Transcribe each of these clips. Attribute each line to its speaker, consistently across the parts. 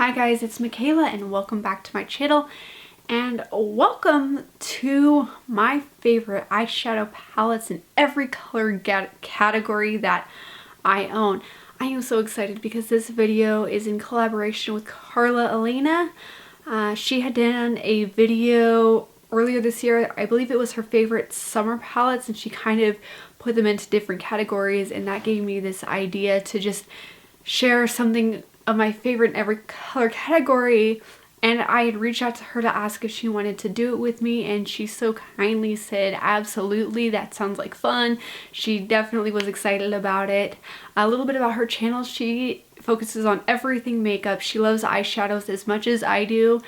Speaker 1: Hi guys, it's Michaela and welcome back to my channel and welcome to my favorite eyeshadow palettes in every color category that I own. I am so excited because this video is in collaboration with Karla Elena. She had done a video earlier this year. I believe it was her favorite summer palettes, and she kind of put them into different categories, and that gave me this idea to just share something of my favorite in every color category. And I had reached out to her to ask if she wanted to do it with me, and she so kindly said absolutely, that sounds like fun. She definitely was excited about it. A little bit about her channel: she focuses on everything makeup. She loves eyeshadows as much as I do,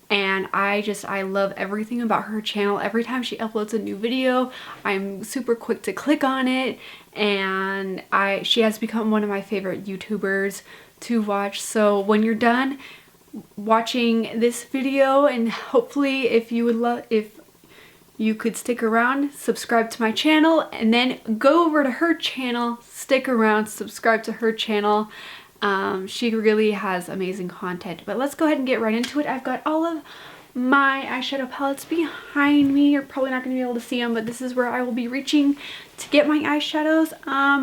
Speaker 1: and I love everything about her channel. Every time she uploads a new video, I'm super quick to click on it, and she has become one of my favorite YouTubers to watch. So when you're done watching this video, and hopefully if you could stick around, subscribe to my channel, and then go over to her channel, stick around, subscribe to her channel. She really has amazing content. But let's go ahead and get right into it. I've got all of my eyeshadow palettes behind me. You're probably not going to be able to see them, but this is where I will be reaching to get my eyeshadows.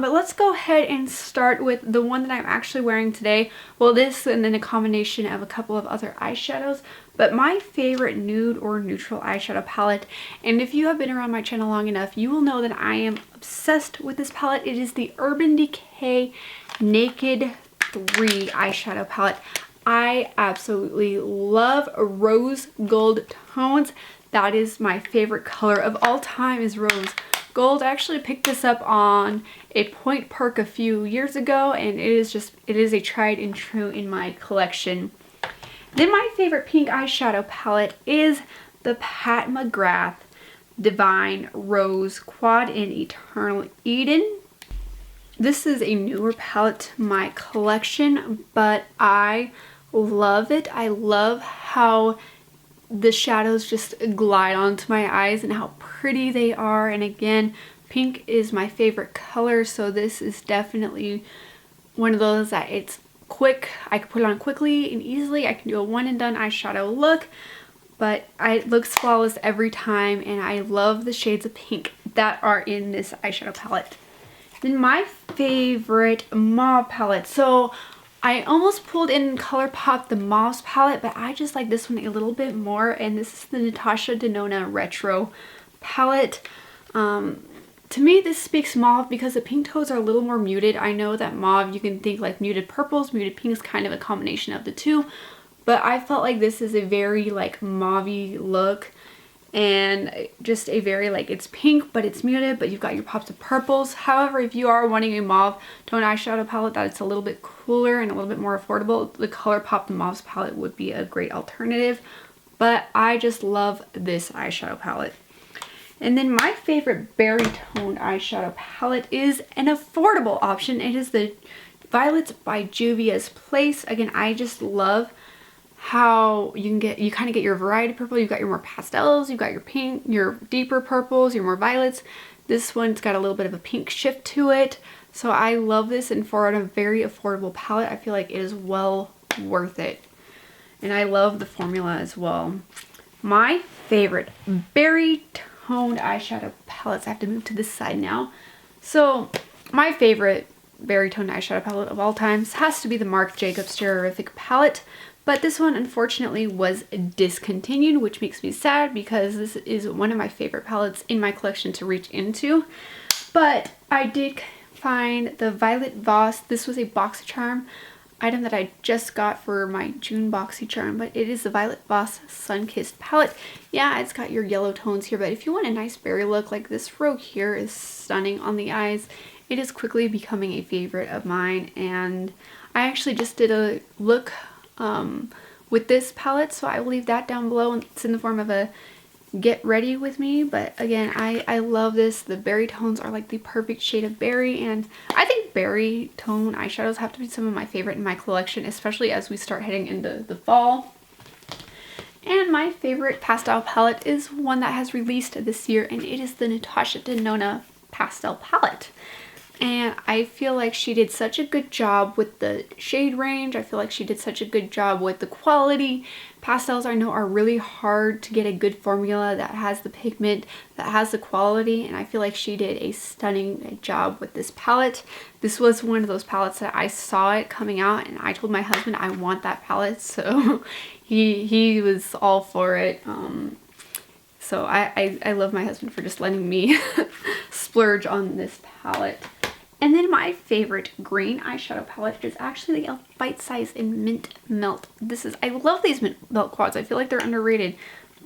Speaker 1: But let's go ahead and start with the one that I'm actually wearing today. Well, this and then a combination of a couple of other eyeshadows, but my favorite nude or neutral eyeshadow palette. And if you have been around my channel long enough, you will know that I am obsessed with this palette. It is the Urban Decay Naked 3 eyeshadow palette. I absolutely love rose gold tones. That is my favorite color of all time, is rose gold. I actually picked this up on a Point Perk a few years ago, and it is a tried and true in my collection. Then my favorite pink eyeshadow palette is the Pat Mcgrath Divine Rose Quad in Eternal Eden. This is a newer palette to my collection, but I love it. I love how the shadows just glide onto my eyes and how pretty they are. And again, pink is my favorite color, so this is definitely one of those that it's quick. I can put it on quickly and easily. I can do a one and done eyeshadow look, but it looks flawless every time, and I love the shades of pink that are in this eyeshadow palette. Then my favorite mauve palette. So I almost pulled in ColourPop the Mauve's palette, but I just like this one a little bit more, and this is the Natasha Denona Retro palette. To me, this speaks mauve because the pink tones are a little more muted. I know that mauve, you can think like muted purples, muted pinks, kind of a combination of the two, but I felt like this is a very like mauve-y look, and just a very like, it's pink but it's muted, but you've got your pops of purples. However, if you are wanting a mauve tone eyeshadow palette that's a little bit cooler and a little bit more affordable, the ColourPop the Mauve's palette would be a great alternative. But I just love this eyeshadow palette. And then my favorite berry toned eyeshadow palette is an affordable option. It is the Violets by Juvias Place. Again, I just love how you kind of get your variety purple. You've got your more pastels, you've got your pink, your deeper purples, your more violets. This one's got a little bit of a pink shift to it. So I love this, and for a very affordable palette, I feel like it is well worth it. And I love the formula as well. My favorite berry toned eyeshadow palettes, I have to move to this side now. So my favorite berry toned eyeshadow palette of all times has to be the Marc Jacobs Cherrific palette. But this one unfortunately was discontinued, which makes me sad because this is one of my favorite palettes in my collection to reach into. But I did find the Violet Voss. This was a BoxyCharm item that I just got for my June BoxyCharm, but it is the Violet Voss Sunkissed palette. Yeah, it's got your yellow tones here, but if you want a nice berry look, like this row here is stunning on the eyes. It is quickly becoming a favorite of mine, and I actually just did a look with this palette, so I will leave that down below. It's in the form of a get ready with me, but again, I love this. The berry tones are like the perfect shade of berry, and I think berry tone eyeshadows have to be some of my favorite in my collection, especially as we start heading into the fall. And my favorite pastel palette is one that has released this year, and it is the Natasha Denona Pastel palette. And I feel like she did such a good job with the shade range. I feel like she did such a good job with the quality. Pastels I know are really hard to get a good formula that has the pigment, that has the quality, and I feel like she did a stunning job with this palette. This was one of those palettes that I saw it coming out and I told my husband I want that palette, so he was all for it. So I love my husband for just letting me splurge on this palette. And then my favorite green eyeshadow palette is actually the E.L.F. Bite Size in Mint Melt. I love these Mint Melt quads. I feel like they're underrated,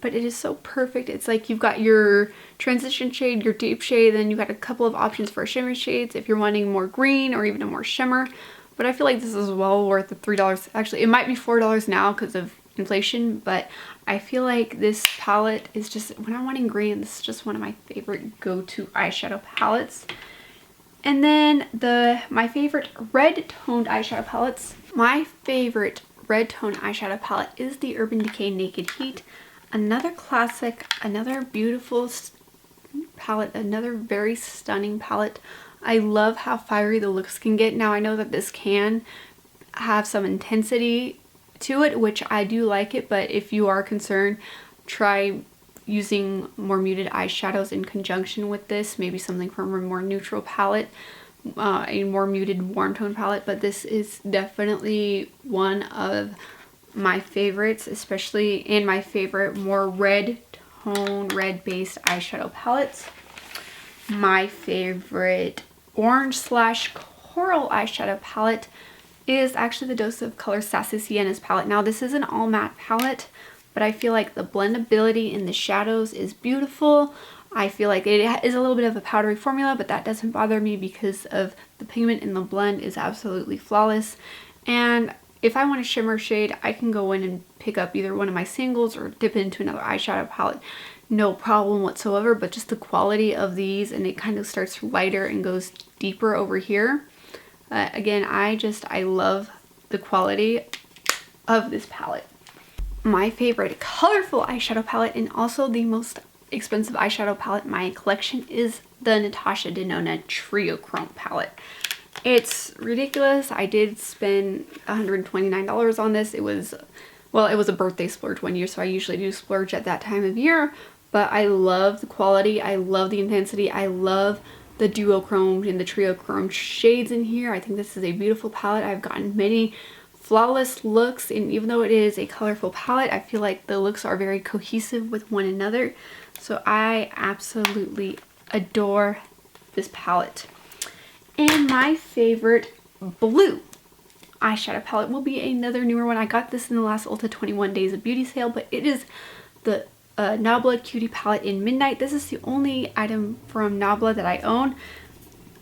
Speaker 1: but it is so perfect. It's like you've got your transition shade, your deep shade, then you've got a couple of options for shimmer shades if you're wanting more green or even a more shimmer. But I feel like this is well worth the $3. Actually, it might be $4 now because of inflation, but I feel like this palette is just, when I'm wanting green, this is just one of my favorite go-to eyeshadow palettes. And then my favorite red toned eyeshadow palettes. My favorite red toned eyeshadow palette is the Urban Decay Naked Heat. Another classic, another beautiful palette, another very stunning palette. I love how fiery the looks can get. Now I know that this can have some intensity to it, which I do like it, but if you are concerned, try using more muted eyeshadows in conjunction with this, maybe something from a more neutral palette, a more muted warm tone palette. But this is definitely one of my favorites, especially in my favorite more red tone, red based eyeshadow palettes. My favorite orange / coral eyeshadow palette is actually the Dose of Color Sassy Sienna's palette. Now this is an all matte palette, but I feel like the blendability in the shadows is beautiful. I feel like it is a little bit of a powdery formula, but that doesn't bother me because of the pigment in the blend is absolutely flawless. And if I want a shimmer shade, I can go in and pick up either one of my singles or dip into another eyeshadow palette. No problem whatsoever, but just the quality of these, and it kind of starts lighter and goes deeper over here. Again, I love the quality of this palette. My favorite colorful eyeshadow palette, and also the most expensive eyeshadow palette in my collection, is the Natasha Denona Triochrome palette. It's ridiculous. I did spend $129 on this. It was a birthday splurge one year, so I usually do splurge at that time of year, but I love the quality. I love the intensity. I love the duochrome and the triochrome shades in here. I think this is a beautiful palette. I've gotten many flawless looks, and even though it is a colorful palette, I feel like the looks are very cohesive with one another. So I absolutely adore this palette. And my favorite blue eyeshadow palette will be another newer one. I got this in the last Ulta 21 Days of Beauty sale, but it is the Nabla Cutie palette in Midnight. This is the only item from Nabla that I own,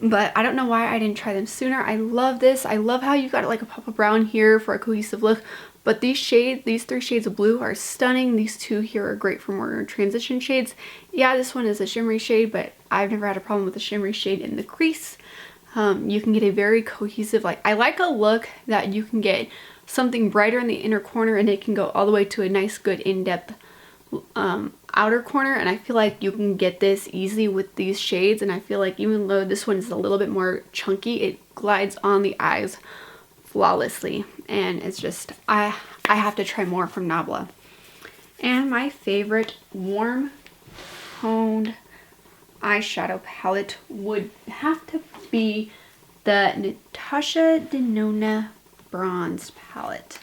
Speaker 1: but I don't know why I didn't try them sooner. I love this. I love how you got like a pop of brown here for a cohesive look, but these three shades of blue are stunning. These two here are great for more transition shades. Yeah, this one is a shimmery shade, but I've never had a problem with the shimmery shade in the crease. You can get a very cohesive, I like a look that you can get something brighter in the inner corner and it can go all the way to a nice good in-depth outer corner, and I feel like you can get this easily with these shades. And I feel like even though this one is a little bit more chunky, it glides on the eyes flawlessly, and it's just I have to try more from Nabla. And my favorite warm toned eyeshadow palette would have to be the Natasha Denona Bronze palette.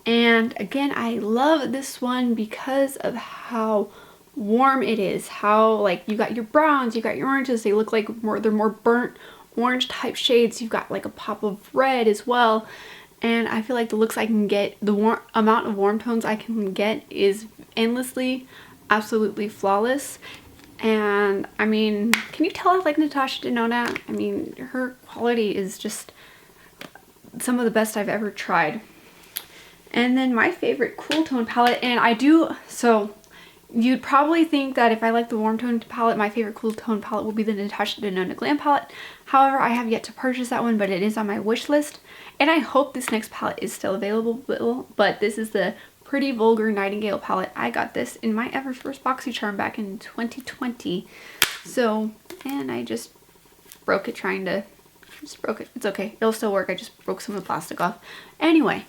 Speaker 1: And again, I love this one because of how warm it is. How like you got your browns, you got your oranges, they look like they're more burnt orange type shades. You've got like a pop of red as well. And I feel like the looks I can get, the amount of warm tones I can get is endlessly, absolutely flawless. And I mean, can you tell I like Natasha Denona? I mean, her quality is just some of the best I've ever tried. And then my favorite cool tone palette, and so you'd probably think that if I like the warm tone palette, my favorite cool tone palette will be the Natasha Denona Glam palette. However, I have yet to purchase that one, but it is on my wish list. And I hope this next palette is still available, but this is the Pretty Vulgar Nightingale palette. I got this in my ever first BoxyCharm back in 2020. So, and I just just broke it trying to, just broke it. It's okay. It'll still work. I just broke some of the plastic off. Anyway,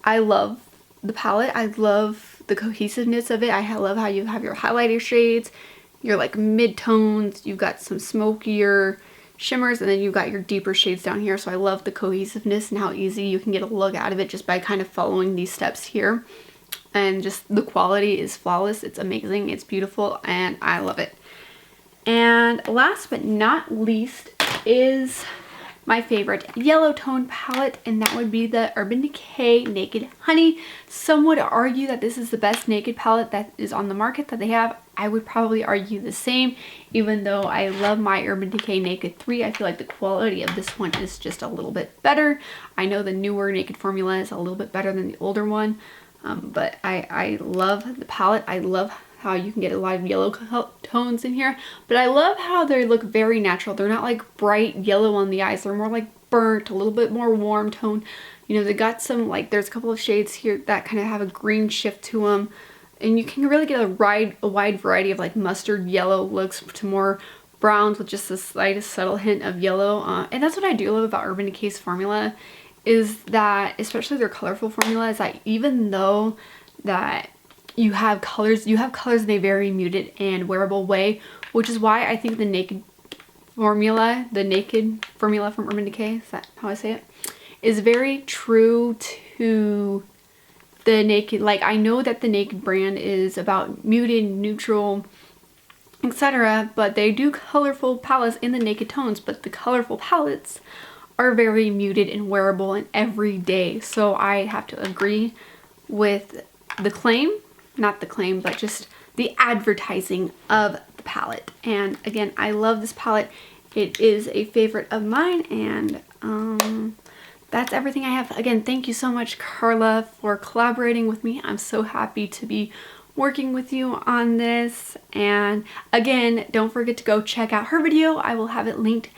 Speaker 1: I love the palette. I love the cohesiveness of it. I love how you have your highlighter shades, your like mid-tones, you've got some smokier shimmers, and then you've got your deeper shades down here. So I love the cohesiveness and how easy you can get a look out of it just by kind of following these steps here. And just the quality is flawless. It's amazing. It's beautiful and I love it. And last but not least is my favorite yellow tone palette, and that would be the Urban Decay Naked Honey. Some would argue that this is the best naked palette that is on the market that they have. I would probably argue the same, even though I love my Urban Decay Naked 3. I feel like the quality of this one is just a little bit better. I know the newer Naked formula is a little bit better than the older one, but I love the palette. I love how you can get a lot of yellow tones in here, but I love how they look very natural. They're not like bright yellow on the eyes. They're more like burnt, a little bit more warm tone. You know, they got some, like, there's a couple of shades here that kind of have a green shift to them, and you can really get a wide variety of like mustard yellow looks to more browns with just the slightest subtle hint of yellow. And that's what I do love about Urban Decay's formula, is that, especially their colorful formula, is that even though that you have colors in a very muted and wearable way, which is why I think the naked formula from Urban Decay, is that how I say it, is very true to the Naked. Like, I know that the Naked brand is about muted, neutral, etc., but they do colorful palettes in the Naked tones, but the colorful palettes are very muted and wearable and everyday. So I have to agree with the claim, not the claim, but just the advertising of the palette. And again, I love this palette. It is a favorite of mine, and that's everything I have. Again, thank you so much, Karla, for collaborating with me. I'm so happy to be working with you on this. And again, don't forget to go check out her video. I will have it linked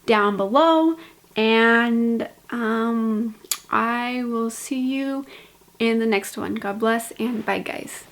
Speaker 1: down below. And I will see you in the next one. God bless and bye, guys.